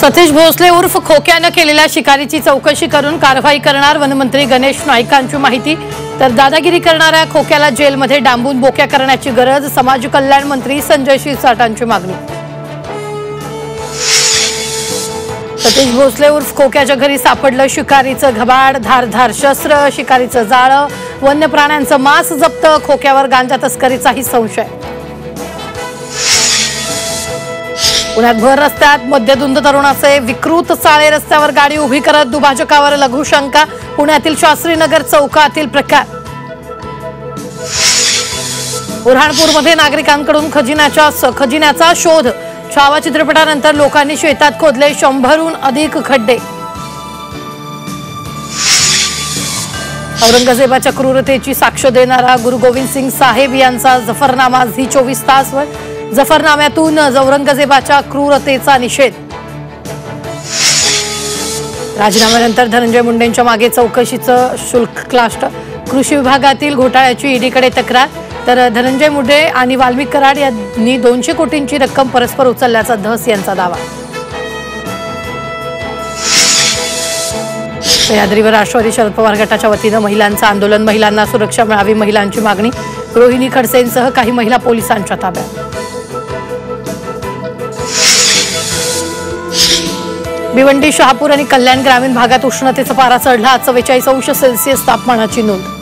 सतीश भोसले उर्फ खोक्याने केलेल्या शिकारीची चौकशी करून कारवाई करणार वनमंत्री गणेश नाईकांची माहिती। तर दादागिरी करणाऱ्या खोक्याला जेलमध्ये डांबून बोक्या करण्याची गरज, समाज कल्याण मंत्री संजय शिरसाटांची मागणी। सतीश भोसले उर्फ खोक्याच्या घरी सापडलं शिकारीचं घबाड, धारधार शस्त्र, शिकारीचं जाळं, वन्य प्राण्यांचं मांस जप्त, खोक्यावर गांजा तस्करीचाही संशय। पुण्यात भर रस्त्यात मद्यधुंद तरुणाचे विकृत चाळे, रस्त्यावर गाडी उभी करत दुभाजकावर लघुशंका, पुण्यातील शास्त्रीनगर चौकातील प्रकार। बुरहाणपूरमध्ये नागरिकांकडून खजिन्याचा शोध, छावा चित्रपटानंतर लोकांनी शेतात खोदले 100हून अधिक खड्डे। औरंगजेबाच्या क्रूरतेची साक्ष देणारा गुरु गोविंद सिंग साहेब यांचा जफरनामा झी 24 तासवर, जफरनाम्यातून औरंगजेबाच्या क्रूरतेचा निषेध। राजीनाम्यानंतर धनंजय मुंडेंच्या मागे चौकशीचं शुल्क क्लास्ट, कृषी विभागातील घोटाळ्याची ईडीकडे तक्रार। तर धनंजय मुंडे आणि वाल्मिक कराड यांनी 200 कोटींची रक्कम परस्पर उचलल्याचा धस यांचा दावा। सह्याद्रीवर राष्ट्रवादी शरद पवार गटाच्या वतीनं महिलांचं आंदोलन, महिलांना सुरक्षा मिळावी महिलांची मागणी, रोहिणी खडसेंसह काही महिला पोलिसांच्या ताब्यात। भिवंडी, शहापूर आणि कल्याण ग्रामीण भागात उष्णतेचा पारा चढला, 44 अंश सेल्सिअस तापमानाची नोंद।